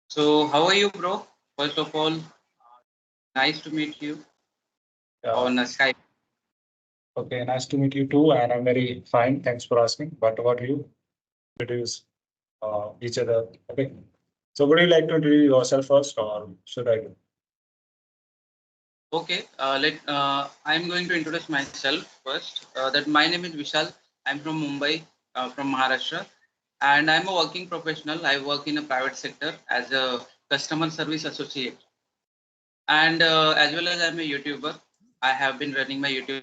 So, how are you, bro? First of all, nice to meet you Yeah. on Skype. Okay. Nice to meet you too. And I'm very fine. Thanks for asking. But about you? Introduce each other. Okay. So would you like to introduce yourself first, or should I do? Okay, I'm going to introduce myself first. That my name is Vishal. I'm from Mumbai, from Maharashtra, and I'm a working professional. I work in a private sector as a customer service associate, and as well as I'm a YouTuber. I have been running my YouTube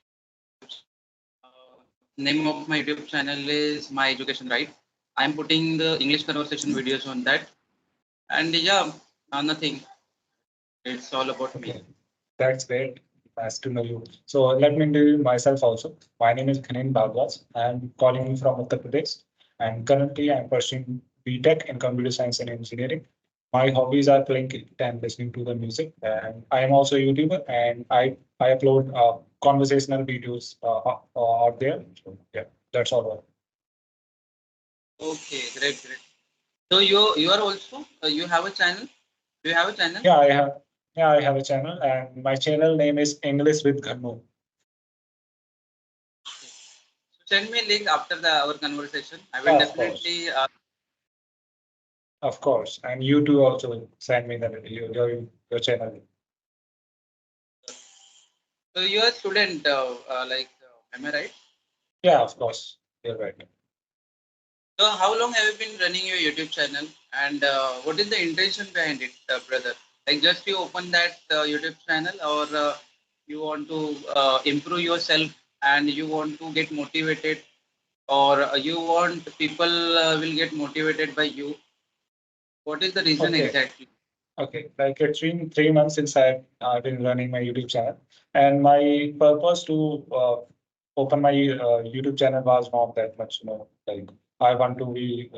channel. Name of my YouTube channel is My Education Right. I'm putting the English conversation videos on that, and yeah, nothing. It's all about me. Okay. That's great. Nice to know you. So let me introduce myself also. My name is Ghanin Bhagwas. I'm calling you from Uttar Pradesh. And currently I'm pursuing BTech in Computer Science and Engineering. My hobbies are playing cricket and listening to the music. And I am also a YouTuber and I upload conversational videos out there. So yeah, that's all. Okay, great, great. So you are also you have a channel. Do you have a channel? Yeah, I have. Yeah, I have a channel, and my channel name is English with Ghannu. So send me a link after our conversation. I will Yeah, of course, definitely. of course, and you too also send me the your channel. So you are a student, am I right? Yeah, of course, you're right. So how long have you been running your YouTube channel, and what is the intention behind it, brother? Like just you open that YouTube channel, or you want to improve yourself, and you want to get motivated, or you want people will get motivated by you. What is the reason Okay, exactly? okay. Like it's been 3 months since I've been running my YouTube channel, and my purpose to open my YouTube channel was not that much, like I want to be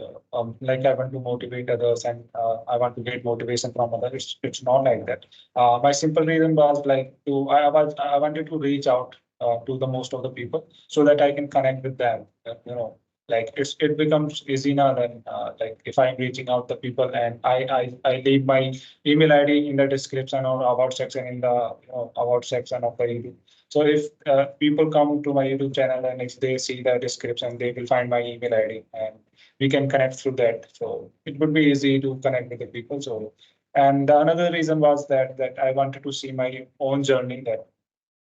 like I want to motivate others and I want to get motivation from others. It's not like that. My simple reason was like I wanted to reach out to the most of the people so that I can connect with them. Like it becomes easy now than like if I'm reaching out the people and I leave my email ID in the description or about section in the about section of the YouTube. So if people come to my YouTube channel and if they see the description, they will find my email ID and we can connect through that. So it would be easy to connect with the people. So and the another reason was that I wanted to see my own journey that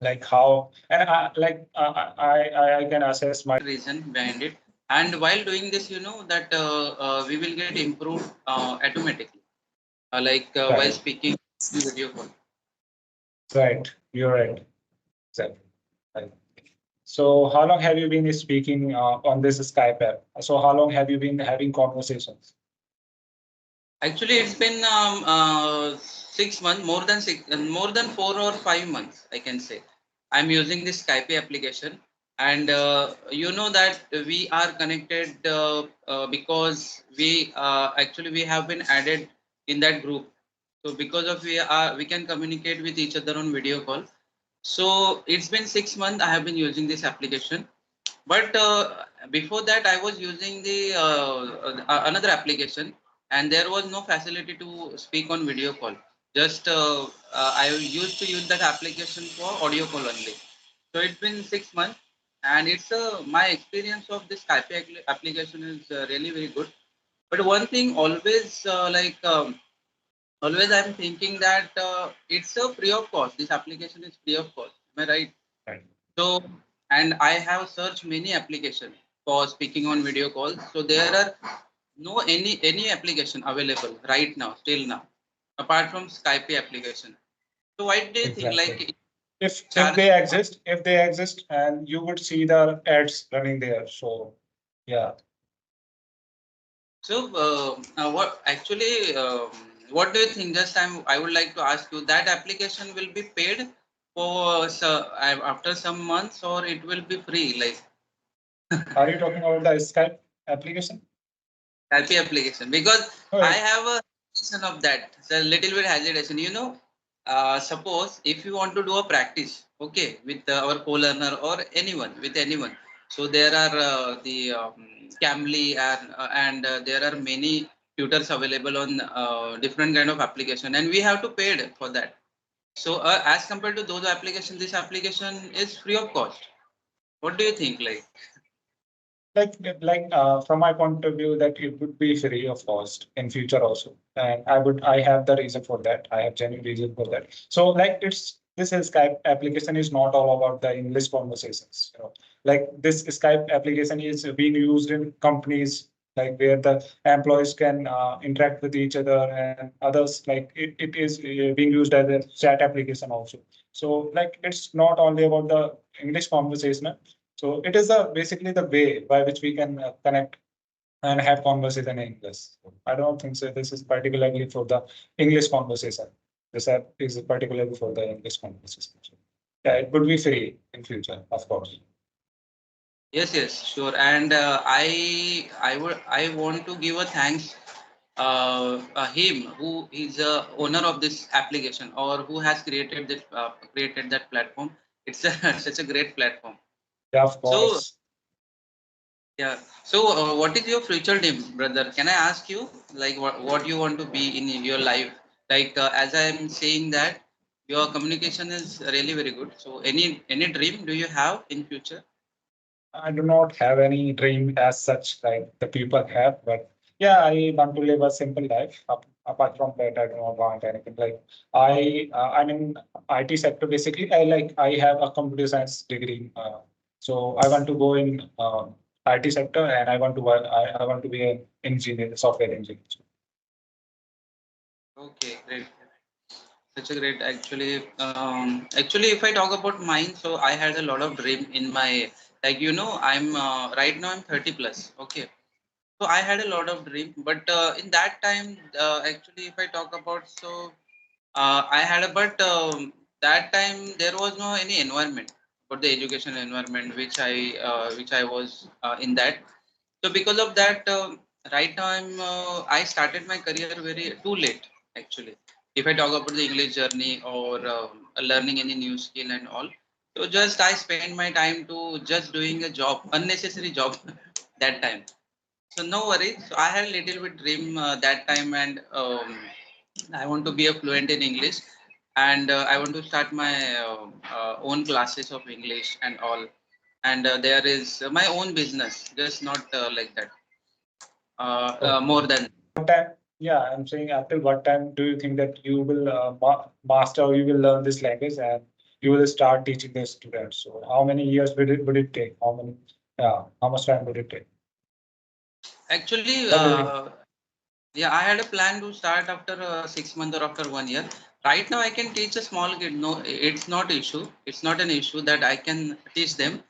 like how and I can assess my Reason behind it. And while doing this, you know that we will get improved automatically, while right, speaking in video call. right. You're right. Exactly. Right. So how long have you been speaking on this Skype app? So how long have you been having conversations? Actually, it's been 6 months, more than 4 or 5 months, I can say. I'm using this Skype application, and you know that we are connected because we have been added in that group. So because of we can communicate with each other on video call. So it's been 6 months I have been using this application, but before that I was using the another application, and there was no facility to speak on video call. Just I used to use that application for audio call only. So it's been 6 months, and it's my experience of this Skype application is really very good. But one thing always always I'm thinking that it's a free of cost. This application is free of cost. Am I right? Right. So, and I have searched many applications for speaking on video calls. So there are no any application available right now, still now, apart from Skype application. So why do you think Exactly. like If charge? they exist, and you would see the ads running there. So yeah, So what actually what do you think? Just I would like to ask you that application will be paid for after some months, or it will be free like are you talking about the Skype application? happy application? Because No, I have a question of that. It's a little bit hesitation. Suppose if you want to do a practice, okay, with our co-learner or anyone, with anyone. So there are the Camly and there are many tutors available on different kind of application, and we have to pay for that. So as compared to those applications, this application is free of cost. What do you think? From my point of view, that it would be free of cost in future also, and I have the reason for that. I have genuine reason for that. So like this is Skype application is not all about the English conversations. Like this Skype application is being used in companies, like where the employees can interact with each other and others. Like it is being used as a chat application also. So like it's not only about the English conversation. So it is basically the way by which we can connect and have conversation in English. I don't think so. This is particularly for the English conversation. This app is particularly for the English conversation. Yeah, it would be free in future, of course. Yes, yes, sure. And I want to give a thanks him who is owner of this application or who has created that platform. It's such a great platform. Yeah, of So course. yeah. So what is your future dream, brother? Can I ask you what you want to be in your life? As I am saying that your communication is really very good. So any dream do you have in future? I do not have any dream as such like the people have, but yeah, I want to live a simple life. Apart from that, I do not want anything. Like I'm in IT sector basically. I have a computer science degree, so I want to go in IT sector, and I want to be an engineer, software engineer. Okay, great. Such a great actually. Actually, if I talk about mine, so I had a lot of dream in my I'm right now I'm 30 plus. Okay, so I had a lot of dream, but in that time, actually, if I talk about I had a but that time there was no any environment for the education environment which I was in that. So because of that, right now I started my career very too late actually. If I talk about the English journey or learning any new skill and all, so just I spend my time to just doing a job, unnecessary job that time. So no worries. So I had a little bit dream that time, and I want to be a fluent in English, and I want to start my own classes of English and all. And there is my own business, just not like that. Okay. More than What time? Yeah, I'm saying until what time do you think that you will master or you will learn this language and you will start teaching the students? So how many years would it take? How much time would it take? actually, What do you think? yeah, I had a plan to start after 6 months or after 1 year. Right now, I can teach a small kid. No, it's not issue. It's not an issue that I can teach them.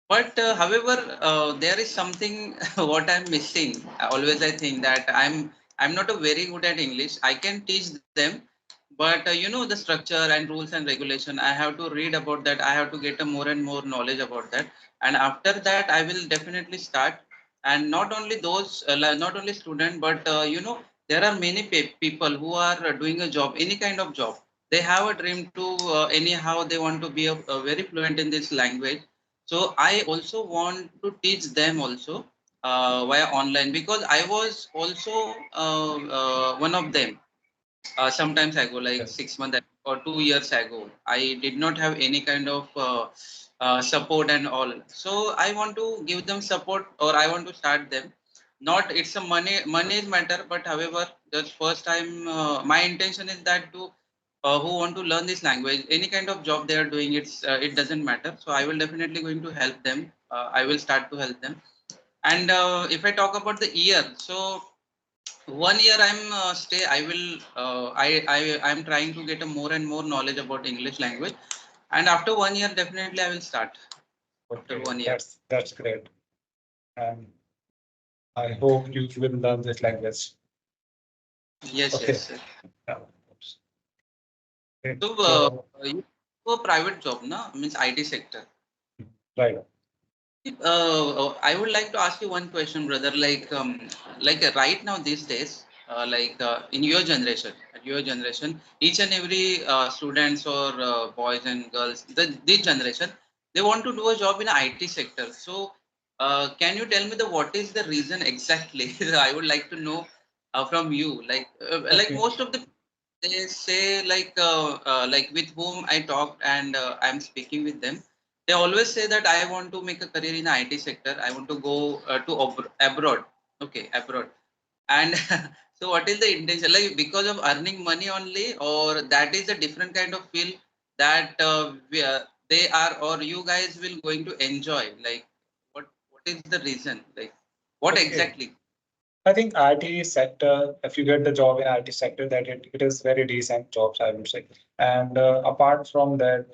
But however, there is something what I'm missing. Always I think that I'm not a very good at English. I can teach them, but the structure and rules and regulation. I have to read about that. I have to get a more and more knowledge about that. And after that, I will definitely start. And not only those, not only student, but there are many people who are doing a job, any kind of job. They have a dream to anyhow they want to be a very fluent in this language. So I also want to teach them also via online, because I was also one of them sometimes ago, like Yes. 6 months or 2 years ago. I did not have any kind of support and all. So I want to give them support, or I want to start them. Not it's a money is matter, but however, just first time my intention is that to who want to learn this language, any kind of job they are doing, it doesn't matter. So I will definitely going to help them. I will start to help them. And if I talk about the year, so 1 year I will I'm trying to get a more and more knowledge about English language, and after 1 year definitely I will start after Okay, 1 year. that's great. And I hope you will learn this language. Yes, Okay. yes, yes. Yeah. Okay. So So you do a private job, no, means IT sector. right. I would like to ask you one question, brother. Right now these days, in your generation, each and every students or boys and girls, this generation, they want to do a job in IT sector. So, can you tell me what is the reason exactly? I would like to know from you. Like Okay. most of the they say like with whom I talked and I'm speaking with them, they always say that I want to make a career in the IT sector. I want to go to abroad. Okay, abroad. And so, what is the intention? Like because of earning money only, or that is a different kind of feel that they are, or you guys will going to enjoy. Like what is the reason? Like what Okay. exactly? I think IT sector, if you get the job in IT sector, that it is very decent jobs, I would say. And apart from that,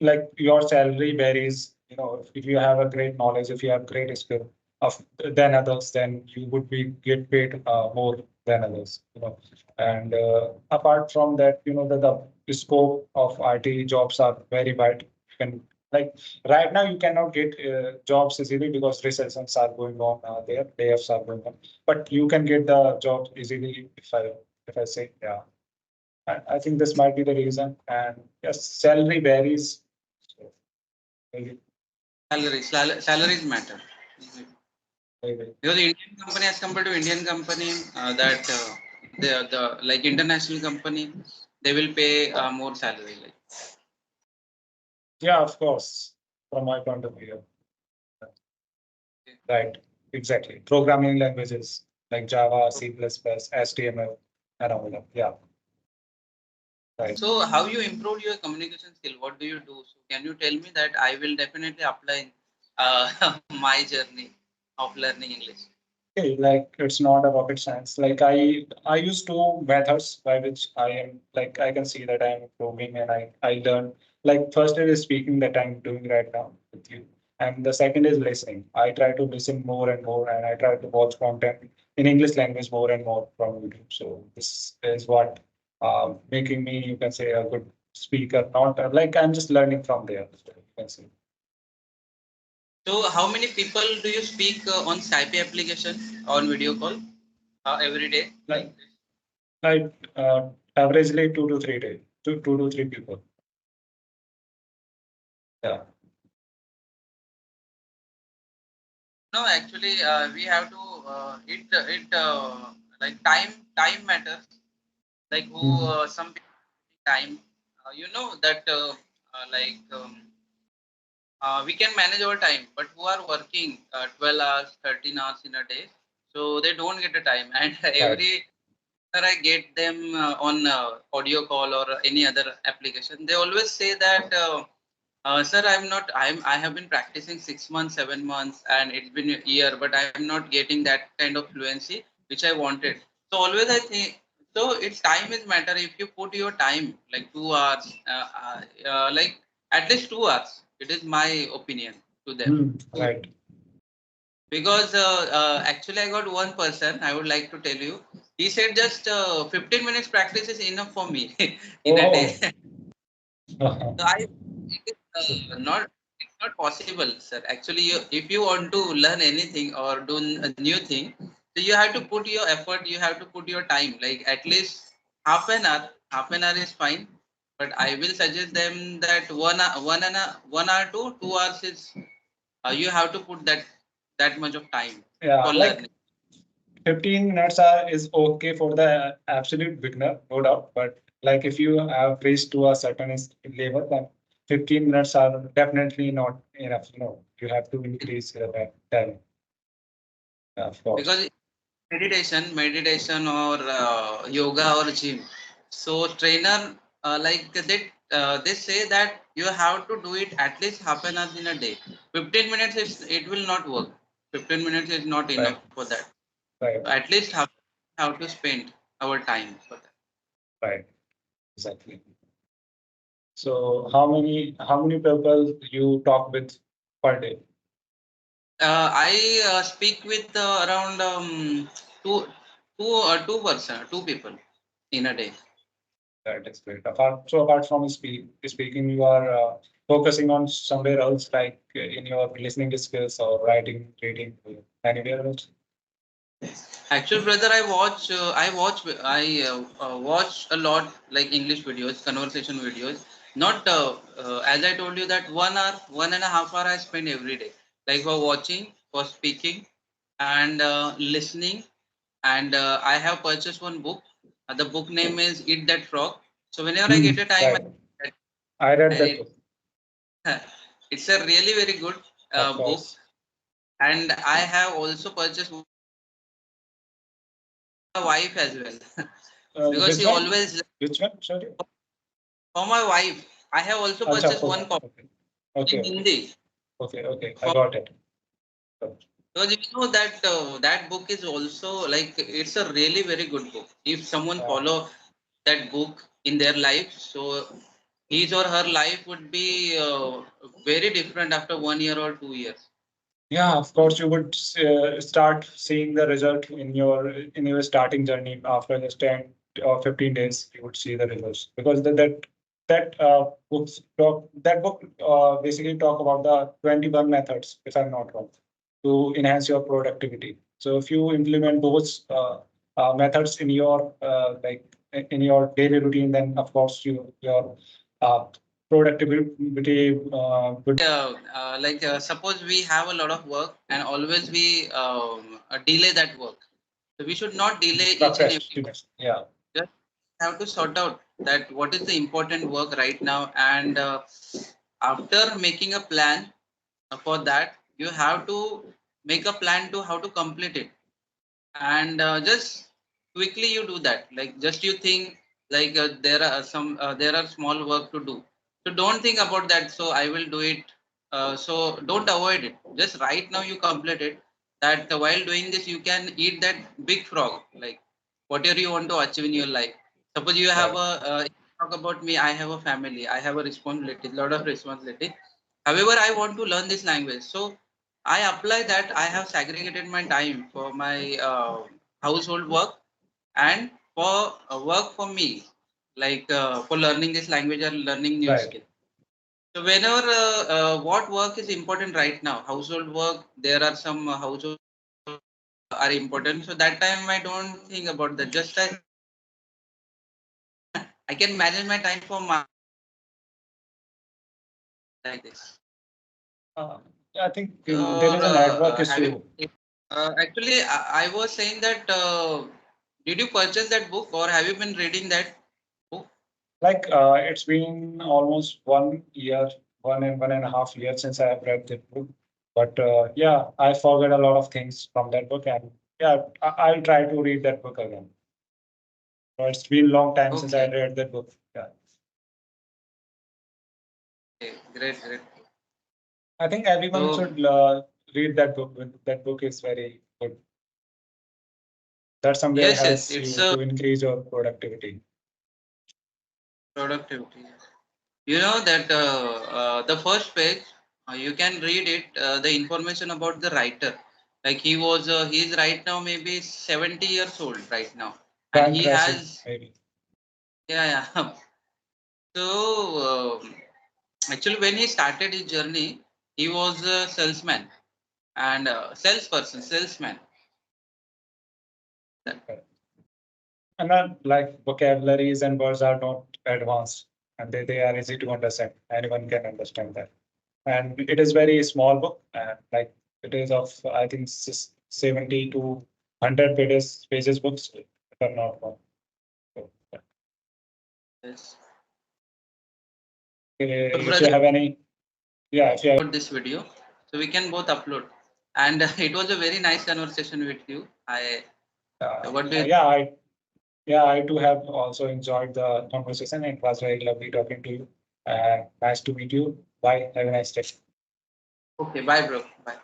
like your salary varies. If you have a great knowledge, if you have great skill of than others, then you would be get paid more than others. And apart from that, the scope of IT jobs are very wide. You can like right now, you cannot get jobs easily because recessions are going on there, layoffs are going on. But you can get the jobs easily if I say yeah. I think this might be the reason. And yes, salary varies. So, maybe, Salaries matter. maybe. Because Indian company as compared to Indian company, that the like international company, they will pay more salary. Like Yeah, of course. From my point of view, right? Exactly. Programming languages like Java, C++, HTML, and all that. Yeah, right. so, how you improve your communication skill? What do you do? So, can you tell me that I will definitely apply my journey of learning English? Okay, like it's not a rocket science. Like I use two methods by which I am like I can see that I am improving and I learn. Like first is speaking that I'm doing right now with you, and the second is listening. I try to listen more and more, and I try to watch content in English language more and more from YouTube. So this is what making me, you can say, a good speaker. Not like I'm just learning from there. You can say. So, how many people do you speak on Skype application on video call every day? Like like averagely 2 to 3 days, two to three people. Yeah. No, actually, we have to like time matters. Like who Mhm. some people time, you know that like we can manage our time, but who are working 12 hours, 13 hours in a day, so they don't get the time. And Right. every time I get them on audio call or any other application, they always say that. Sir, I'm not. I have been practicing 6 months, 7 months, and it's been a year, but I'm not getting that kind of fluency which I wanted. So always I think so. It's time is matter. If you put your time like 2 hours, like at least 2 hours, it is my opinion to them. Right. Because actually I got one person. I would like to tell you. He said just 15 minutes practice is enough for me in a day. Oh. So it is not it's not possible, sir. Actually, if you want to learn anything or do a new thing, so you have to put your effort. You have to put your time. Like at least half an hour. Half an hour is fine, but I will suggest them that 1 hour to 2 hours is you have to put that much of time Yeah, for like learning. 15 minutes are is okay for the absolute beginner, no doubt. But like if you have reached to a certain level, then 15 minutes are definitely not enough. You have to increase that time. Yeah, of course. Because meditation or yoga or gym, so trainer they say that you have to do it at least half an hour in a day. 15 minutes it will not work. 15 minutes is not enough Right. for that. Right. So at least have to spend our time for that. Right. Exactly. So how many people you talk with per day? I speak with around two two person, two people in a day. That is great. Apart from speaking, you are focusing on somewhere else, like in your listening skills or writing, reading, anywhere else. Actually, brother, I watch a lot like English videos, conversation videos. Not as I told you that 1 hour, 1.5 hour I spend every day, like for watching, for speaking, and listening. and I have purchased one book. The book name is Eat That Frog. So whenever I get a time, Right. I read that I, book. it's a really very good Of book, course. and I have also purchased my wife as well because Which she one? always Which one? Sorry. for my wife. I have also Acha, purchased for one one. copy Okay. in Okay. Okay. Hindi. Okay. Okay. I For, got it. because you know that that book is also like it's a really very good book. If someone Uh, follow that book in their life, so his or her life would be very different after 1 year or 2 years. Yeah, of course, you would start seeing the result in your starting journey after just 10 or 15 days. You would see the results because that book basically talk about the 21 methods, if I'm not wrong, to enhance your productivity. So if you implement those methods in your in your daily routine, then of course your uh, productivity would. Like suppose we have a lot of work and always we delay that work. So we should not delay each and every work. Procrastination. Yeah. Just have to sort out that what is the important work right now, and after making a plan for that, you have to make a plan to how to complete it, and just quickly you do that. Like just you think like there are small work to do, so don't think about that, so I will do it. So don't avoid it, just right now you complete it, that while doing this you can eat that big frog, like whatever you want to achieve in your life. Suppose you have Right. a talk about me, I have a family, I have a responsibility, lot of responsibility. However, I want to learn this language, so I apply that. I have segregated my time for my household work and for work for me, like for learning this language or learning new Right. skill. So whenever what work is important right now, household work, there are some household are important. So that time I don't think about that. Just I can manage my time for my like this. Uh, I think So there is a network have issue. you? Actually, I was saying that did you purchase that book or have you been reading that book? Like it's been almost 1 year, 1.5 years since I have read that book. But yeah, I forget a lot of things from that book, and yeah, I'll try to read that book again. It's been a long time since I Okay, read that book. Yeah, okay, great, great. I think everyone So should read that book. That book is very good. That somewhere yes, yes, helps it's you a to increase your productivity. productivity. You know that the first page you can read it, the information about the writer. Like he is right now maybe 70 years old right now, and Frank he Tracy, has maybe. yeah yeah. So actually, when he started his journey, he was a salesman and salesperson, salesman. And not like vocabularies and words are not advanced, and they are easy to understand. Anyone can understand that. And it is very small book, and like it is of I think 70 to 100 pages books, if I'm not wrong. So, Yes. So, if you brother, have any, yeah, if you have, about this video, so we can both upload. And it was a very nice conversation with you. I what do you yeah, I too have also enjoyed the conversation. It was very lovely talking to you. Nice to meet you. Bye. Have a nice day. Okay, bye, bro. Bye.